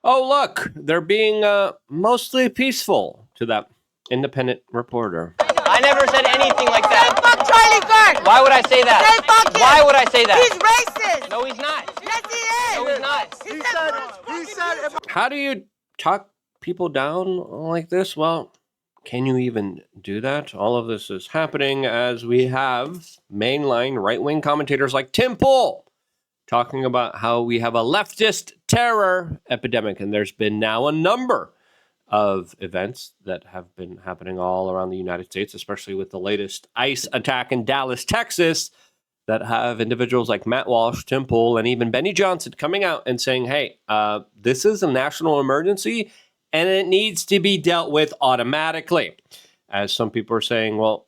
Oh, look, they're being mostly peaceful, to that independent reporter. I never said anything like that. Say fuck Charlie Kirk. Why would I say that? Say fuck him. Why would I say that? He's racist. No, he's not. Yes, he is. No, he's not. He said How do you talk people down like this? Well, can you even do that? All of this is happening as we have mainline right-wing commentators like Tim Pool talking about how we have a leftist terror epidemic. And there's been now a number of events that have been happening all around the United States, especially with the latest ICE attack in Dallas, Texas, that have individuals like Matt Walsh, Tim Pool, and even Benny Johnson coming out and saying, hey, this is a national emergency and it needs to be dealt with automatically. As some people are saying, well,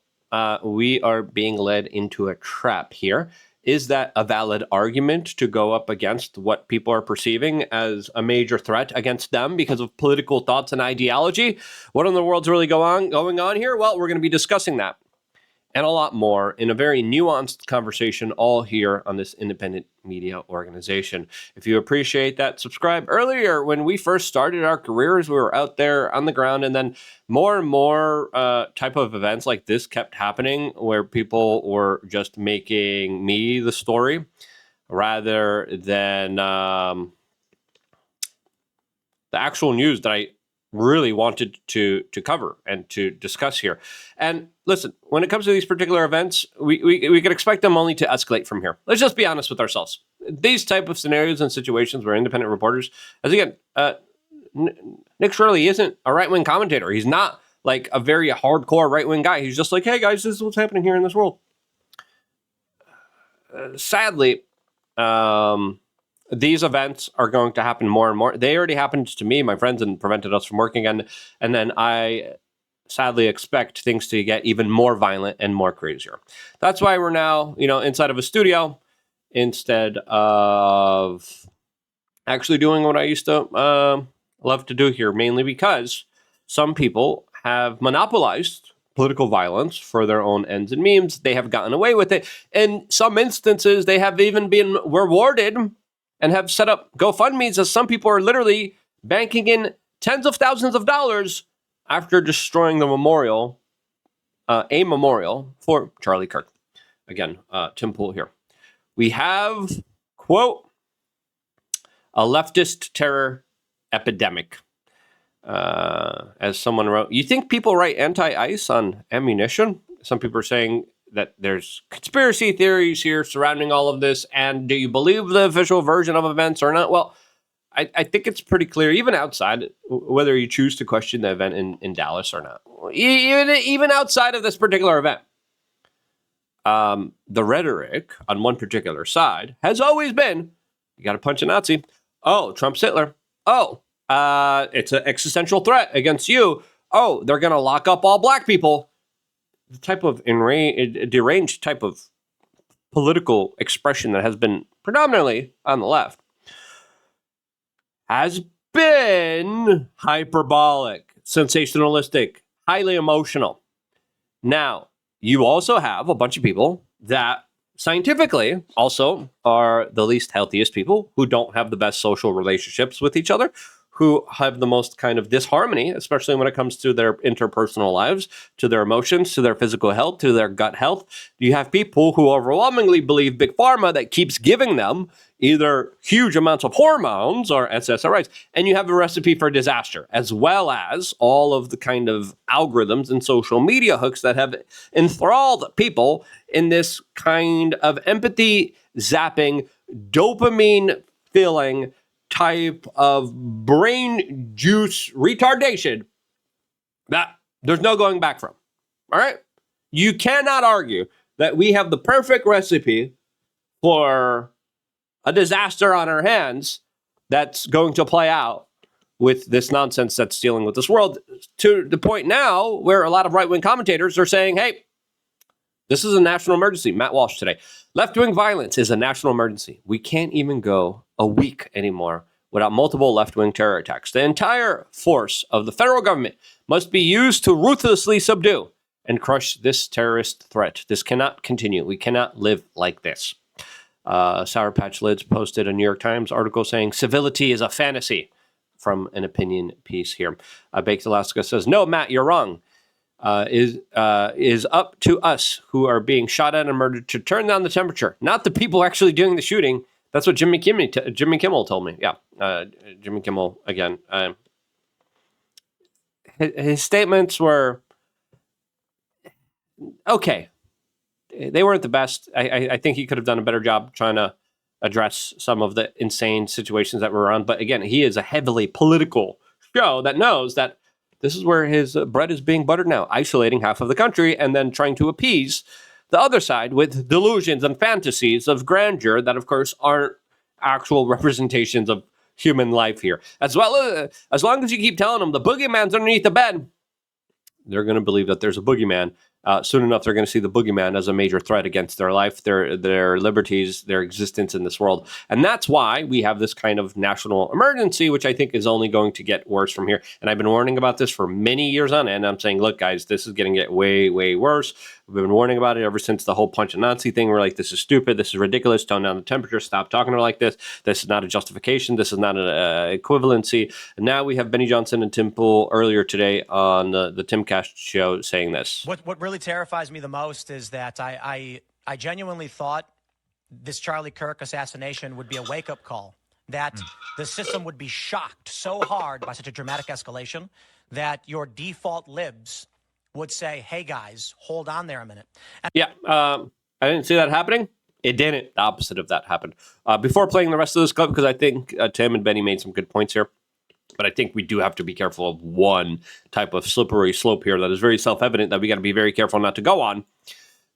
we are being led into a trap here. Is that a valid argument to go up against what people are perceiving as a major threat against them because of political thoughts and ideology? What in the world's really going on here? Well, we're going to be discussing that and a lot more in a very nuanced conversation, all here on this independent media organization. If you appreciate that, subscribe. Earlier, when we first started our careers, we were out there on the ground, and then more and more type of events like this kept happening where people were just making me the story rather than the actual news that I really wanted to cover and to discuss here. And listen, when it comes to these particular events, we could expect them only to escalate from here. Let's just be honest with ourselves. These type of scenarios and situations where independent reporters, as again, Nick Shirley isn't a right-wing commentator. He's not like a very hardcore right-wing guy. He's just like, hey guys, this is what's happening here in this world. Sadly, these events are going to happen more and more. They already happened to me, my friends, and prevented us from working. And then I sadly expect things to get even more violent and more crazier. That's why we're now, inside of a studio instead of actually doing what I used to love to do here, mainly because some people have monopolized political violence for their own ends and means. They have gotten away with it. In some instances, they have even been rewarded and have set up GoFundMes, as some people are literally banking in tens of thousands of dollars after destroying the memorial, a memorial for Charlie Kirk. Again, Tim Pool here. We have, quote, a leftist terror epidemic. As someone wrote, you think people write anti-ICE on ammunition? Some people are saying that there's conspiracy theories here surrounding all of this. And do you believe the official version of events or not? Well, I think it's pretty clear, even outside, whether you choose to question the event in Dallas or not. Even outside of this particular event, the rhetoric on one particular side has always been, you got to punch a Nazi. Oh, Trump's Hitler. Oh, it's an existential threat against you. Oh, they're going to lock up all black people. The type of deranged type of political expression that has been predominantly on the left has been hyperbolic, sensationalistic, highly emotional. Now, you also have a bunch of people that scientifically also are the least healthiest people, who don't have the best social relationships with each other, who have the most kind of disharmony, especially when it comes to their interpersonal lives, to their emotions, to their physical health, to their gut health. You have people who overwhelmingly believe Big Pharma that keeps giving them either huge amounts of hormones or SSRIs. And you have a recipe for disaster, as well as all of the kind of algorithms and social media hooks that have enthralled people in this kind of empathy zapping, dopamine filling type of brain juice retardation that there's no going back from. All right? You cannot argue that we have the perfect recipe for a disaster on our hands that's going to play out with this nonsense that's dealing with this world, to the point now where a lot of right-wing commentators are saying, hey, this is a national emergency. Matt Walsh today. Left-wing violence is a national emergency. We can't even go a week anymore without multiple left-wing terror attacks. The entire force of the federal government must be used to ruthlessly subdue and crush this terrorist threat. This cannot continue. We cannot live like this. Sour Patch Lids posted a New York Times article saying civility is a fantasy from an opinion piece here. Baked Alaska says, no, Matt, you're wrong. Is up to us who are being shot at and murdered to turn down the temperature, not the people actually doing the shooting. That's what Jimmy Kimmel told me. Yeah, Jimmy Kimmel again. His statements were okay. They weren't the best. I think he could have done a better job trying to address some of the insane situations that were around. But again, he is a heavily political show that knows that this is where his bread is being buttered now, isolating half of the country and then trying to appease the other side with delusions and fantasies of grandeur that, of course, aren't actual representations of human life here. As long as you keep telling them the boogeyman's underneath the bed, they're going to believe that there's a boogeyman. Soon enough, they're going to see the boogeyman as a major threat against their life, their liberties, their existence in this world. And that's why we have this kind of national emergency, which I think is only going to get worse from here. And I've been warning about this for many years on end. I'm saying, look, guys, this is going to get way, way worse. We've been warning about it ever since the whole punch a Nazi thing. We're like, this is stupid. This is ridiculous. Tone down the temperature. Stop talking about it like this. This is not a justification. This is not an equivalency. And now we have Benny Johnson and Tim Pool earlier today on the Timcast show saying this. What really terrifies me the most is that I genuinely thought this Charlie Kirk assassination would be a wake-up call, that the system would be shocked so hard by such a dramatic escalation that your default libs would say, hey, guys, hold on there a minute. I didn't see that happening. It didn't. The opposite of that happened. Before playing the rest of this clip, because I think Tim and Benny made some good points here, but I think we do have to be careful of one type of slippery slope here that is very self-evident that we got to be very careful not to go on.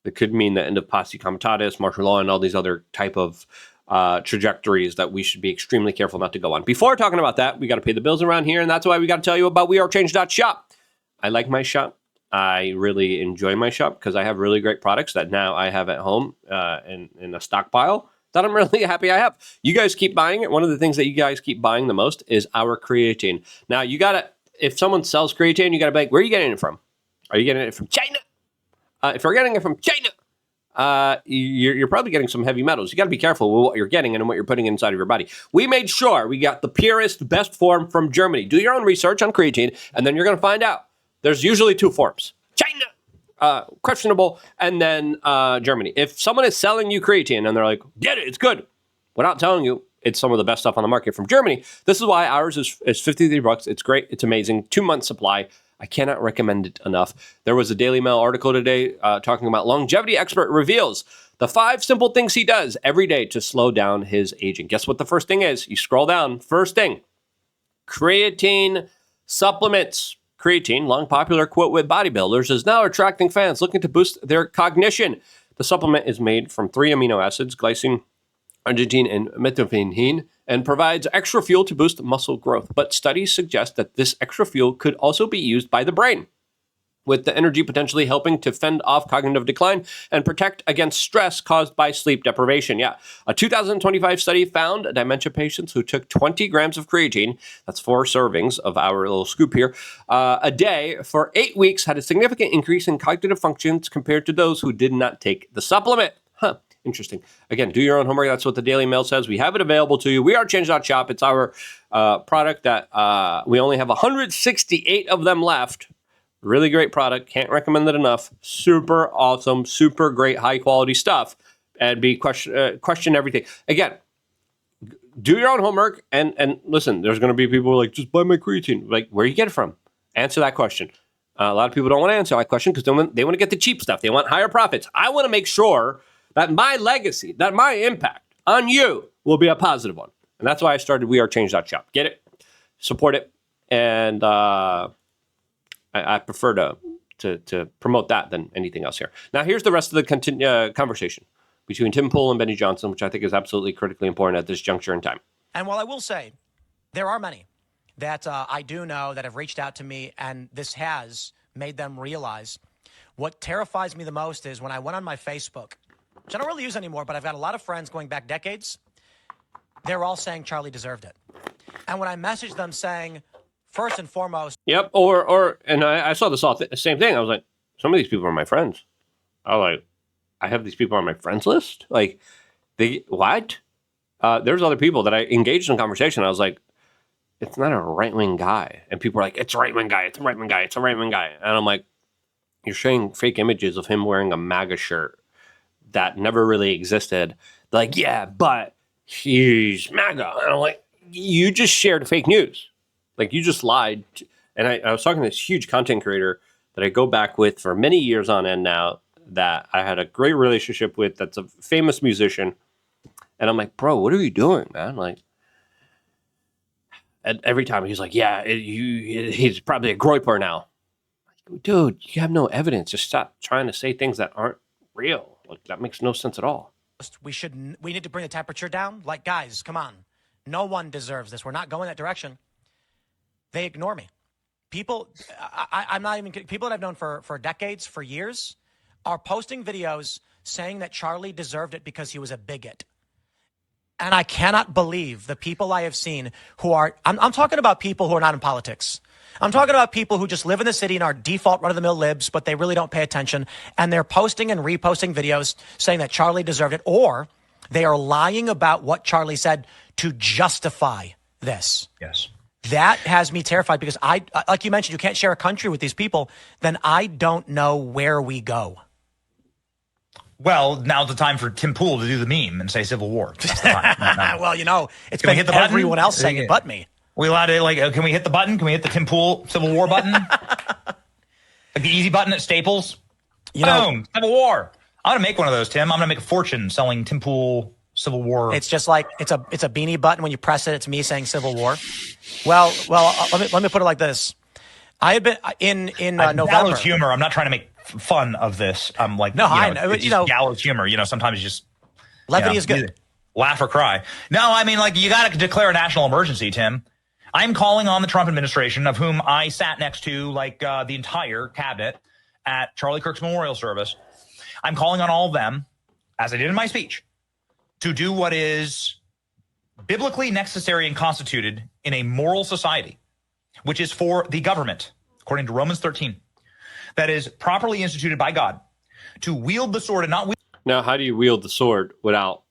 That could mean the end of posse comitatus, martial law, and all these other type of trajectories that we should be extremely careful not to go on. Before talking about that, we got to pay the bills around here, and that's why we got to tell you about wearechange.shop. I like my shop. I really enjoy my shop because I have really great products that now I have at home in a stockpile that I'm really happy I have. You guys keep buying it. One of the things that you guys keep buying the most is our creatine. Now, you got to, if someone sells creatine, you got to be like, where are you getting it from? Are you getting it from China? If you're getting it from China, you're probably getting some heavy metals. You got to be careful with what you're getting and what you're putting inside of your body. We made sure we got the purest, best form from Germany. Do your own research on creatine, and then you're going to find out. There's usually two forms. China, questionable, and then Germany. If someone is selling you creatine and they're like, get it, it's good, without telling you it's some of the best stuff on the market from Germany, this is why ours is $53. It's great. It's amazing. 2-month supply. I cannot recommend it enough. There was a Daily Mail article today talking about longevity expert reveals the 5 simple things he does every day to slow down his aging. Guess what the first thing is? You scroll down. First thing, creatine supplements. Creatine, long popular quote with bodybuilders, is now attracting fans looking to boost their cognition. The supplement is made from 3 amino acids, glycine, arginine, and methionine, and provides extra fuel to boost muscle growth. But studies suggest that this extra fuel could also be used by the brain, with the energy potentially helping to fend off cognitive decline and protect against stress caused by sleep deprivation. Yeah, a 2025 study found dementia patients who took 20 grams of creatine, that's 4 servings of our little scoop here, a day for 8 weeks had a significant increase in cognitive functions compared to those who did not take the supplement. Interesting. Again, do your own homework. That's what the Daily Mail says. We have it available to you. We are Change.shop. It's our product that we only have 168 of them left. Really great product. Can't recommend it enough. Super awesome, super great, high quality stuff. And question everything. Again, do your own homework and listen, there's going to be people who are like, just buy my creatine. Like, where do you get it from? Answer that question. A lot of people don't want to answer that question because they want to get the cheap stuff. They want higher profits. I want to make sure that my legacy, that my impact on you will be a positive one. And that's why I started wearechange.shop. Get it, support it, and I prefer to promote that than anything else here. Now, here's the rest of the conversation between Tim Pool and Benny Johnson, which I think is absolutely critically important at this juncture in time. And while I will say, there are many that I do know that have reached out to me, and this has made them realize what terrifies me the most is when I went on my Facebook, which I don't really use anymore, but I've got a lot of friends going back decades. They're all saying Charlie deserved it. And when I messaged them saying, first and foremost. Yep. And I saw the same thing. I was like, some of these people are my friends. I was like, I have these people on my friends list. Like, what? There's other people that I engaged in conversation. I was like, it's not a right-wing guy. And people are like, it's a right-wing guy, it's a right-wing guy, it's a right-wing guy. And I'm like, you're showing fake images of him wearing a MAGA shirt that never really existed. They're like, yeah, but he's MAGA. And I'm like, you just shared fake news. Like, you just lied. And I was talking to this huge content creator that I go back with for many years on end now, that I had a great relationship with, that's a famous musician. And I'm like, bro, what are you doing, man? Like, and every time he's like, yeah, he's probably a groyper now. Like, dude, you have no evidence. Just stop trying to say things that aren't real. Like, that makes no sense at all. We need to bring the temperature down. Like, guys, come on. No one deserves this. We're not going that direction. They ignore me. People, I'm not even kidding. People that I've known for decades, for years, are posting videos saying that Charlie deserved it because he was a bigot. And I cannot believe the people I have seen who are, I'm talking about people who are not in politics. I'm talking about people who just live in the city and are default run-of-the-mill libs, but they really don't pay attention. And they're posting and reposting videos saying that Charlie deserved it, or they are lying about what Charlie said to justify this. Yes. That has me terrified because like you mentioned, you can't share a country with these people. Then I don't know where we go. Well, now's the time for Tim Pool to do the meme and say Civil War. That's the time. Well, you know, it's Can we been hit the button? everyone else saying it but me. We allowed to, like, can we hit the button? Can we hit the Tim Pool Civil War button? Like the easy button at Staples? You know, Boom, Civil War. I'm going to make one of those, Tim. I'm going to make a fortune selling Tim Pool Civil War. it's just like it's a beanie button. When you press it, it's me saying Civil War. Well, let me put it like this. I had been in November. Gallows humor. I'm not trying to make fun of this. I'm like, No, I know. It's You just know, gallows humor. You know, sometimes you just levity is good. Laugh or cry. No, I mean, like, you got to declare a national emergency, Tim. I'm calling on the Trump administration, of whom I sat next to, like, the entire cabinet at Charlie Kirk's memorial service. I'm calling on all of them, as I did in my speech, to do what is biblically necessary and constituted in a moral society, which is for the government, according to Romans 13, that is properly instituted by God, to wield the sword and not wield. Now, how do you wield the sword without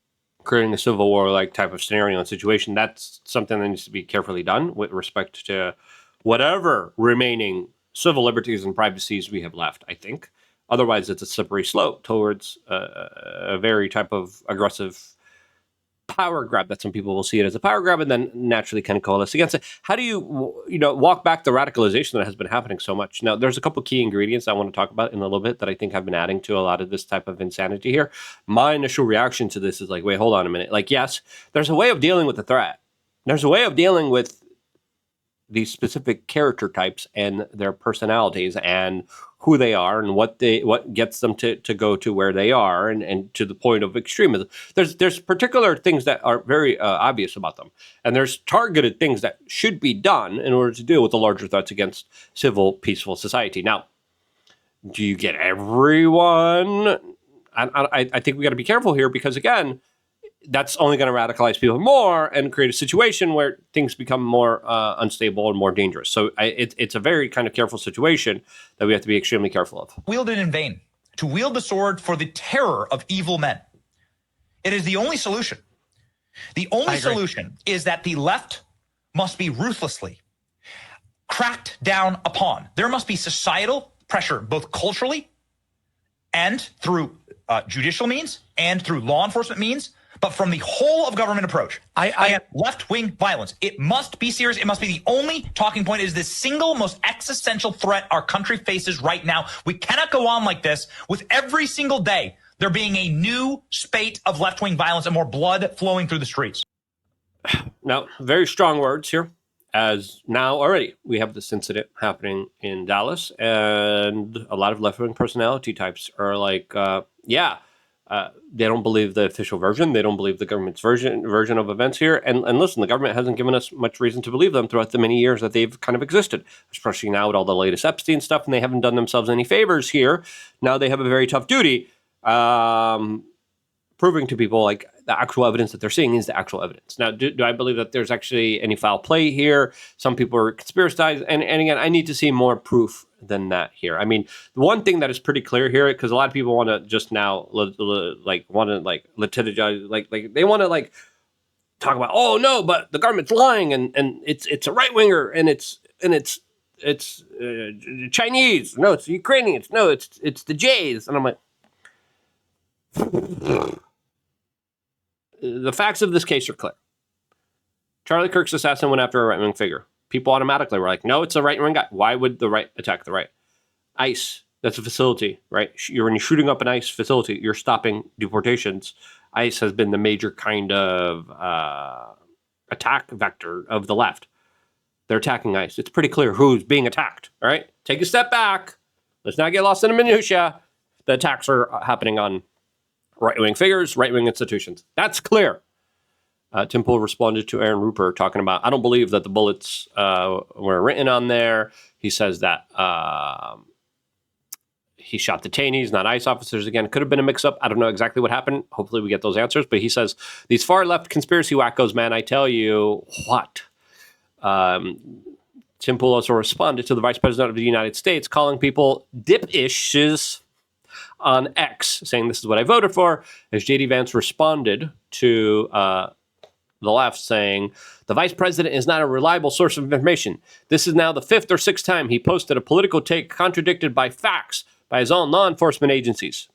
creating a civil war-like type of scenario and situation? That's something that needs to be carefully done with respect to whatever remaining civil liberties and privacies we have left, I think. Otherwise, it's a slippery slope towards a very type of aggressive power grab that some people will see it as a power grab and then naturally kind of coalesce against it. How do you walk back the radicalization that has been happening so much? Now, there's a couple key ingredients I want to talk about in a little bit that I think have been adding to a lot of this type of insanity here. My initial reaction to this is like, wait, hold on a minute. Like, yes, there's a way of dealing with the threat. There's a way of dealing with these specific character types and their personalities and who they are and what gets them to go to where they are and to the point of extremism. There's particular things that are very obvious about them, and there's targeted things that should be done in order to deal with the larger threats against civil, peaceful society. Now, do you get everyone? I think we got to be careful here because, again, that's only going to radicalize people more and create a situation where things become more unstable and more dangerous. So it's a very kind of careful situation that we have to be extremely careful of. Wield it in vain, to wield the sword for the terror of evil men. It is the only solution. The only solution is that the left must be ruthlessly cracked down upon. There must be societal pressure, both culturally and through judicial means and through law enforcement means, but from the whole of government approach. I have left-wing violence. It must be serious. It must be the only talking point. It is the single most existential threat our country faces right now. We cannot go on like this with every single day there being a new spate of left-wing violence and more blood flowing through the streets. Now, very strong words here, as now already we have this incident happening in Dallas, and a lot of left-wing personality types are like, they don't believe the official version. They don't believe the government's version of events here. And listen, the government hasn't given us much reason to believe them throughout the many years that they've kind of existed, especially now with all the latest Epstein stuff, and they haven't done themselves any favors here. Now they have a very tough duty proving to people like the actual evidence that they're seeing is the actual evidence. Now, do I believe that there's actually any foul play here? Some people are conspiracized. And again, I need to see more proof than that here. I mean, the one thing that is pretty clear here, because a lot of people want to just now litigize, they want to talk about, oh no, but the government's lying, and it's a right winger, and it's Chinese. No, it's Ukrainians. No, it's the Jays. And I'm like, the facts of this case are clear. Charlie Kirk's assassin went after a right wing figure. People automatically were like, no, it's a right wing guy. Why would the right attack the right? ICE, that's a facility, right? When you're shooting up an ICE facility, you're stopping deportations. ICE has been the major kind of attack vector of the left. They're attacking ICE. It's pretty clear who's being attacked, all right? Take a step back. Let's not get lost in the minutia. The attacks are happening on right-wing figures, right-wing institutions. That's clear. Tim Pool responded to Aaron Rupert talking about, I don't believe that the bullets were written on there. He says that he shot detainees, not ICE officers. Again, it could have been a mix-up. I don't know exactly what happened. Hopefully we get those answers. But he says, these far-left conspiracy wackos, man, I tell you what. Tim Pool also responded to the Vice President of the United States, calling people dip-ishes on X, saying this is what I voted for, as J.D. Vance responded to the left, saying, the Vice President is not a reliable source of information. This is now the 5th or 6th time he posted a political take contradicted by facts by his own law enforcement agencies.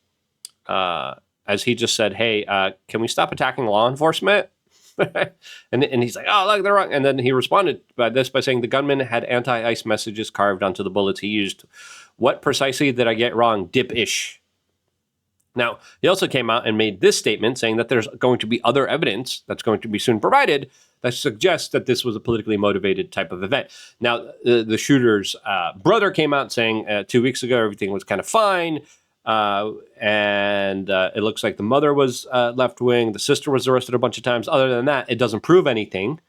As he just said, hey, can we stop attacking law enforcement? and he's like, oh, look, they're wrong. And then he responded by saying the gunman had anti-ICE messages carved onto the bullets he used. What precisely did I get wrong? Dip-ish. Now, he also came out and made this statement saying that there's going to be other evidence that's going to be soon provided that suggests that this was a politically motivated type of event. Now, the shooter's brother came out saying 2 weeks ago everything was kind of fine. And it looks like the mother was left-wing. The sister was arrested a bunch of times. Other than that, it doesn't prove anything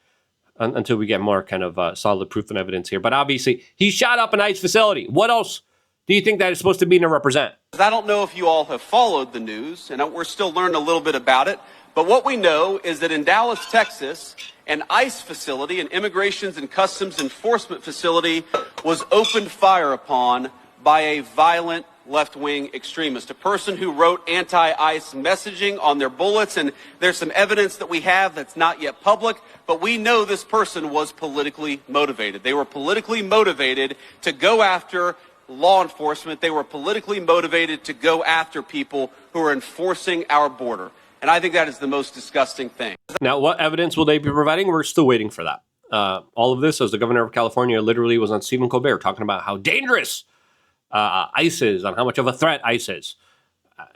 until we get more kind of solid proof and evidence here. But obviously, he shot up an ICE facility. What else do you think that is supposed to mean to represent? I don't know if you all have followed the news, and we're still learning a little bit about it. But what we know is that in Dallas, Texas, an ICE facility, an Immigrations and Customs Enforcement facility, was opened fire upon by a violent left-wing extremist, a person who wrote anti-ICE messaging on their bullets, and there's some evidence that we have that's not yet public, but we know this person was politically motivated. They were politically motivated to go after law enforcement. They were politically motivated to go after people who are enforcing our border. And I think that is the most disgusting thing. Now, what evidence will they be providing? We're still waiting for that. All of this as the governor of California literally was on Stephen Colbert talking about how dangerous ICE is, on how much of a threat ICE is.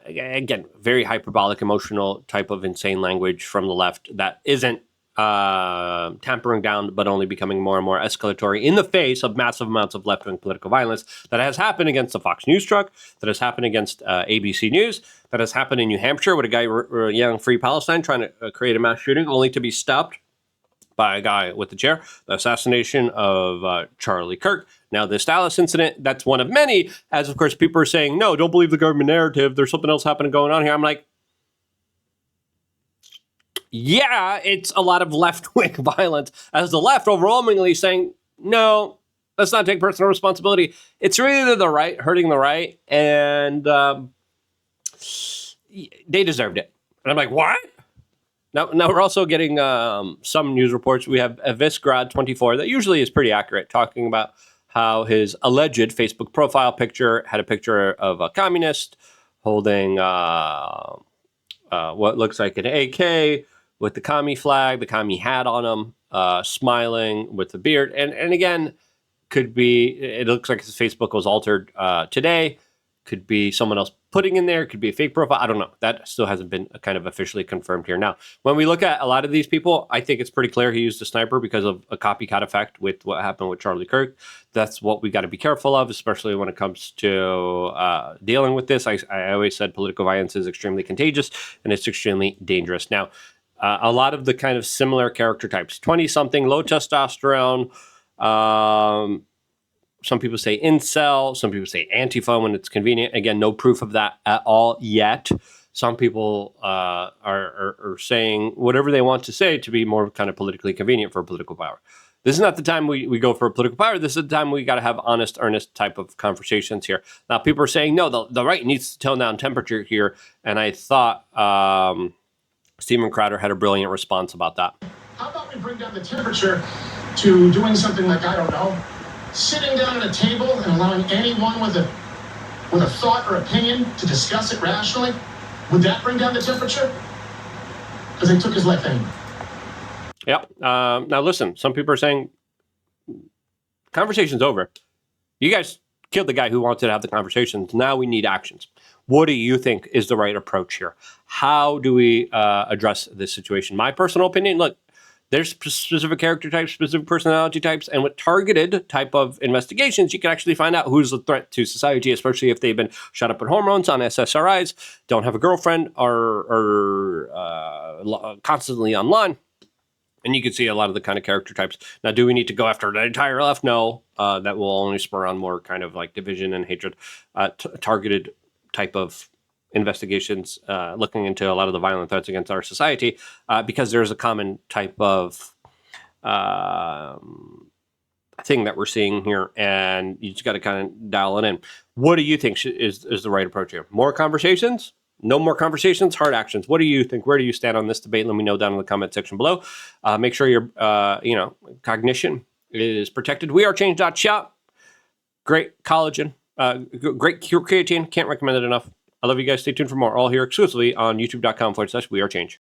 Again, very hyperbolic, emotional type of insane language from the left that isn't tampering down, but only becoming more and more escalatory in the face of massive amounts of left-wing political violence that has happened against the Fox News truck, that has happened against ABC News, that has happened in New Hampshire with a guy yelling Free Palestine, trying to create a mass shooting, only to be stopped by a guy with the chair. The assassination of Charlie Kirk. Now, this Dallas incident, that's one of many, as of course people are saying, no, don't believe the government narrative. There's something else happening going on here. I'm like, yeah, it's a lot of left-wing violence, as the left overwhelmingly saying, no, let's not take personal responsibility. It's really the right hurting the right, and they deserved it. And I'm like, what? Now we're also getting some news reports. We have Visgrad24 that usually is pretty accurate, talking about how his alleged Facebook profile picture had a picture of a communist holding what looks like an AK with the commie flag, the commie hat on him, smiling with the beard. And again, could be, it looks like his Facebook was altered today. Could be someone else putting in there. Could be a fake profile. I don't know. That still hasn't been kind of officially confirmed here. Now, when we look at a lot of these people, I think it's pretty clear he used a sniper because of a copycat effect with what happened with Charlie Kirk. That's what we got to be careful of, especially when it comes to dealing with this. I always said political violence is extremely contagious and it's extremely dangerous. Now, a lot of the kind of similar character types, 20-something, low testosterone, some people say incel, some people say Antifa when it's convenient. Again, no proof of that at all yet. Some people are saying whatever they want to say to be more kind of politically convenient for political power. This is not the time we go for political power. This is the time we got to have honest, earnest type of conversations here. Now, people are saying, no, the right needs to tone down temperature here. And I thought Stephen Crowder had a brilliant response about that. How about we bring down the temperature to doing something like, I don't know, sitting down at a table and allowing anyone with a thought or opinion to discuss it rationally? Would that bring down the temperature? Because they took his life anyway. Yep. Now listen, some people are saying conversation's over. You guys killed the guy who wanted to have the conversations. Now we need actions. What do you think is the right approach here? How do we address this situation? My personal opinion, look, there's specific character types, specific personality types, and with targeted type of investigations, you can actually find out who's a threat to society, especially if they've been shot up with hormones, on SSRIs, don't have a girlfriend, are constantly online. And you can see a lot of the kind of character types. Now, do we need to go after the entire left? No, that will only spur on more kind of like division and hatred. Targeted type of investigations, looking into a lot of the violent threats against our society, because there's a common type of thing that we're seeing here, and you just got to kind of dial it in. What do you think is the right approach here? More conversations? No more conversations, hard actions. What do you think? Where do you stand on this debate? Let me know down in the comment section below. Make sure your cognition is protected. WeAreChange.shop. Great collagen. Great creatine. Can't recommend it enough. I love you guys. Stay tuned for more. All here exclusively on youtube.com/WeAreChange.